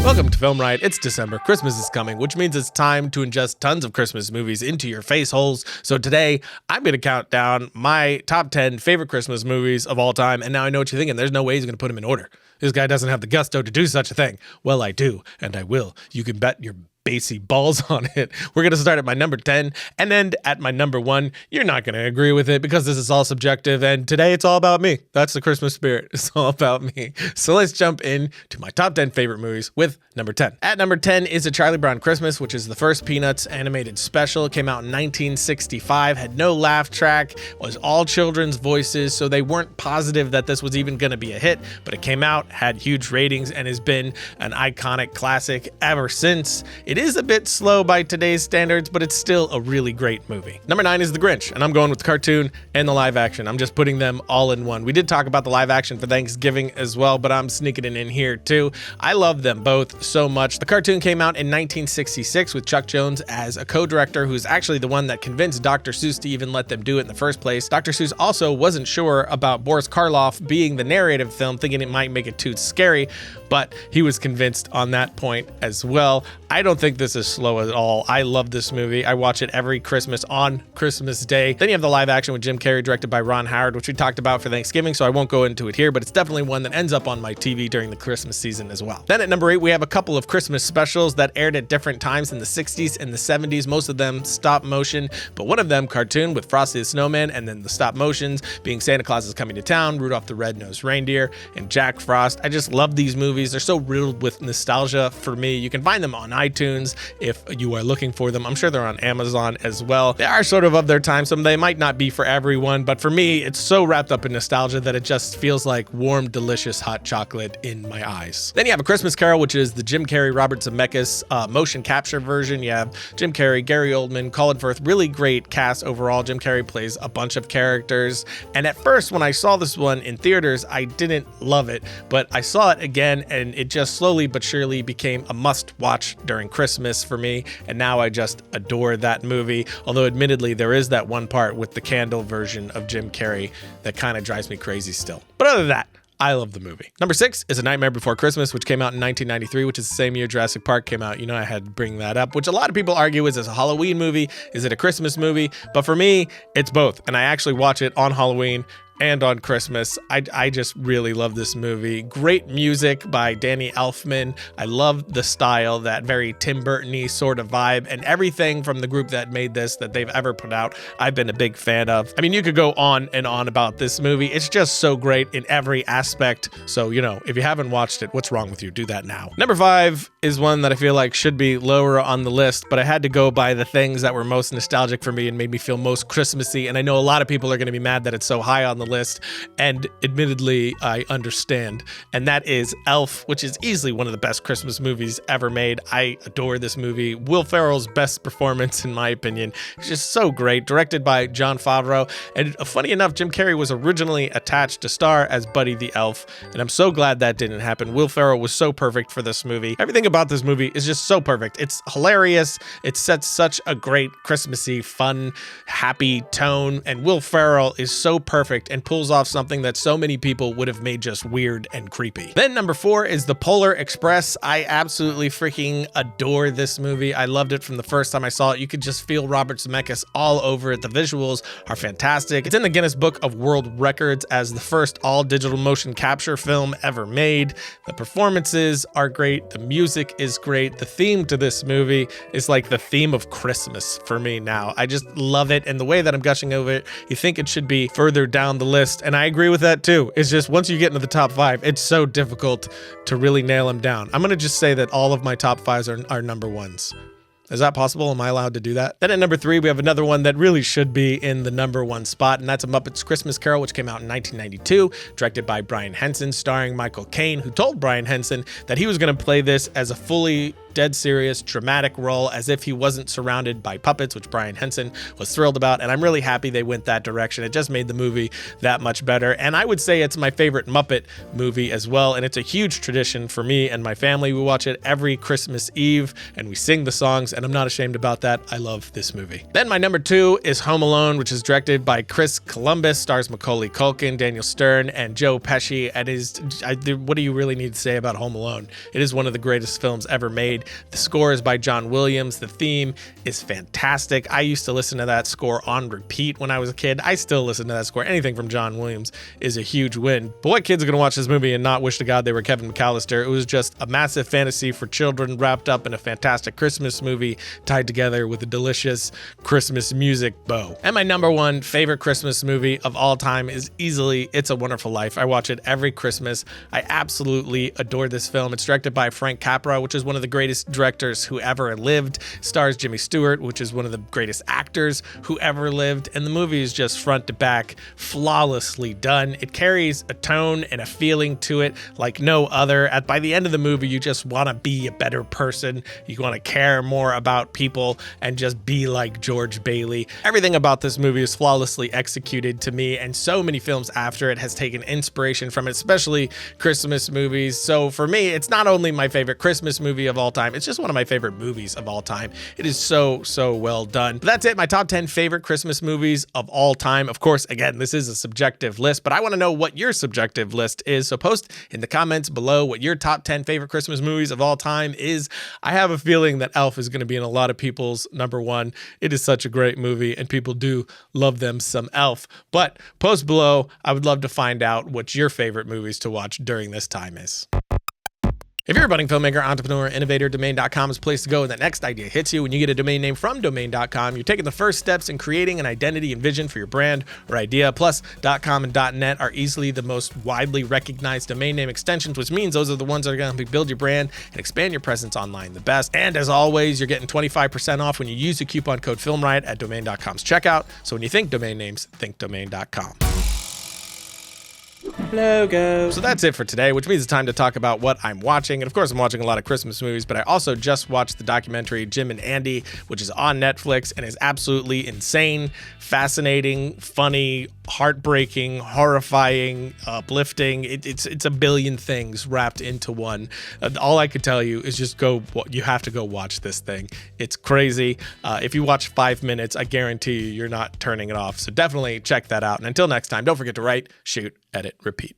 Welcome to Film Riot. It's December. Christmas is coming, which means it's time to ingest tons of Christmas movies into your face holes. So today, I'm going to count down my top 10 favorite Christmas movies of all time. And now I know what you're thinking. There's no way he's going to put them in order. This guy doesn't have the gusto to do such a thing. Well, I do, and I will. You can bet your basey balls on it. We're going to start at my number 10 and then at my number 1. You're not going to agree with it because this is all subjective, and today it's all about me. That's the Christmas spirit. It's all about me. So let's jump in to my top 10 favorite movies with number 10. At number 10 is A Charlie Brown Christmas, which is the first Peanuts animated special. It came out in 1965, had no laugh track, was all children's voices, so they weren't positive that this was even going to be a hit, but it came out, had huge ratings, and has been an iconic classic ever since. It is a bit slow by today's standards, but it's still a really great movie. Number 9 is The Grinch, and I'm going with the cartoon and the live action. I'm just putting them all in one. We did talk about the live action for Thanksgiving as well, but I'm sneaking it in here too. I love them both so much. The cartoon came out in 1966 with Chuck Jones as a co-director, who's actually the one that convinced Dr. Seuss to even let them do it in the first place. Dr. Seuss also wasn't sure about Boris Karloff being the narrative film, thinking it might make it too scary, but he was convinced on that point as well. I don't think this is slow at all. I love this movie. I watch it every Christmas on Christmas Day. Then you have the live action with Jim Carrey, directed by Ron Howard, which we talked about for Thanksgiving, so I won't go into it here, but it's definitely one that ends up on my TV during the Christmas season as well. Then at number 8, we have a couple of Christmas specials that aired at different times in the 60s and the 70s, most of them stop motion, but one of them cartoon with Frosty the Snowman, and then the stop motions being Santa Claus is Coming to Town, Rudolph the Red-Nosed Reindeer, and Jack Frost. I just love these movies. They're so riddled with nostalgia for me. You can find them on iTunes if you are looking for them. I'm sure they're on Amazon as well. They are sort of their time. Some they might not be for everyone, but for me, it's so wrapped up in nostalgia that it just feels like warm, delicious hot chocolate in my eyes. Then you have A Christmas Carol, which is the Jim Carrey, Robert Zemeckis motion capture version. You have Jim Carrey, Gary Oldman, Colin Firth, really great cast overall. Jim Carrey plays a bunch of characters. And at first, when I saw this one in theaters, I didn't love it, but I saw it again and it just slowly but surely became a must-watch during Christmas for me, and now I just adore that movie, although admittedly there is that one part with the candle version of Jim Carrey that kind of drives me crazy still. But other than that, I love the movie. Number 6 is A Nightmare Before Christmas, which came out in 1993, which is the same year Jurassic Park came out. You know, I had to bring that up, which a lot of people argue is a Halloween movie. Is it a Christmas movie? But for me, it's both, and I actually watch it on Halloween and on Christmas. I just really love this movie. Great music by Danny Elfman. I love the style, that very Tim Burton-y sort of vibe, and everything from the group that made this that they've ever put out, I've been a big fan of. I mean, you could go on and on about this movie. It's just so great in every aspect. So, you know, if you haven't watched it, what's wrong with you? Do that now. Number 5 is one that I feel like should be lower on the list, but I had to go by the things that were most nostalgic for me and made me feel most Christmassy. And I know a lot of people are going to be mad that it's so high on the list, and admittedly I understand, and that is Elf, which is easily one of the best Christmas movies ever made. I adore this movie. Will Ferrell's best performance in my opinion. It's just so great, directed by Jon Favreau, and funny enough, Jim Carrey was originally attached to star as Buddy the Elf, and I'm so glad that didn't happen. Will Ferrell was so perfect for this movie. Everything about this movie is just so perfect. It's hilarious. It sets such a great Christmassy, fun, happy tone, and Will Ferrell is so perfect and pulls off something that so many people would have made just weird and creepy. Then number 4 is The Polar Express. I absolutely freaking adore this movie. I loved it from the first time I saw it. You could just feel Robert Zemeckis all over it. The visuals are fantastic. It's in the Guinness Book of World Records as the first all-digital motion capture film ever made. The performances are great. The music is great. The theme to this movie is like the theme of Christmas for me now. I just love it, and the way that I'm gushing over it, you think it should be further down the list, and I agree with that too. It's just once you get into the top 5, it's so difficult to really nail them down. I'm gonna just say that all of my top 5s are number 1s. Is that possible? Am I allowed to do that? Then at number 3, we have another one that really should be in the number 1 spot, and that's A Muppet's Christmas Carol, which came out in 1992, directed by Brian Henson, starring Michael Caine, who told Brian Henson that he was going to play this as a fully dead serious, dramatic role as if he wasn't surrounded by puppets, which Brian Henson was thrilled about, and I'm really happy they went that direction. It just made the movie that much better, and I would say it's my favorite Muppet movie as well, and it's a huge tradition for me and my family. We watch it every Christmas Eve, and we sing the songs, and I'm not ashamed about that. I love this movie. Then my number 2 is Home Alone, which is directed by Chris Columbus, stars Macaulay Culkin, Daniel Stern, and Joe Pesci. What do you really need to say about Home Alone? It is one of the greatest films ever made. The score is by John Williams. The theme is fantastic. I used to listen to that score on repeat when I was a kid. I still listen to that score. Anything from John Williams is a huge win. But what kids are going to watch this movie and not wish to God they were Kevin McAllister? It was just a massive fantasy for children wrapped up in a fantastic Christmas movie tied together with a delicious Christmas music bow. And my number 1 favorite Christmas movie of all time is easily It's a Wonderful Life. I watch it every Christmas. I absolutely adore this film. It's directed by Frank Capra, which is one of the greatest directors who ever lived. Stars Jimmy Stewart, which is one of the greatest actors who ever lived. And the movie is just front to back flawlessly done. It carries a tone and a feeling to it like no other. By the end of the movie, you just want to be a better person. You want to care more about people and just be like George Bailey. Everything about this movie is flawlessly executed to me, and so many films after it has taken inspiration from it, especially Christmas movies. So for me, it's not only my favorite Christmas movie of all time, it's just one of my favorite movies of all time. It is so well done. But that's it, my top 10 favorite Christmas movies of all time. Of course, again, this is a subjective list, but I want to know what your subjective list is. So post in the comments below what your top 10 favorite Christmas movies of all time is. I have a feeling that Elf is going to be in a lot of people's number 1. It is such a great movie, and people do love them some Elf. But post below. I would love to find out what your favorite movies to watch during this time is. If you're a budding filmmaker, entrepreneur, innovator, domain.com is the place to go when that next idea hits you. When you get a domain name from domain.com, you're taking the first steps in creating an identity and vision for your brand or idea. Plus, .com and .net are easily the most widely recognized domain name extensions, which means those are the ones that are going to build your brand and expand your presence online the best. And as always, you're getting 25% off when you use the coupon code FilmRiot at domain.com's checkout. So when you think domain names, think domain.com. Logo. So that's it for today, which means it's time to talk about what I'm watching. And of course, I'm watching a lot of Christmas movies, but I also just watched the documentary Jim and Andy, which is on Netflix and is absolutely insane, fascinating, funny, heartbreaking, horrifying, uplifting. It's a billion things wrapped into one. All I could tell you is just you have to go watch this thing. It's crazy. If you watch 5 minutes, I guarantee you, you're not turning it off. So definitely check that out. And until next time, don't forget to write, shoot, edit, repeat.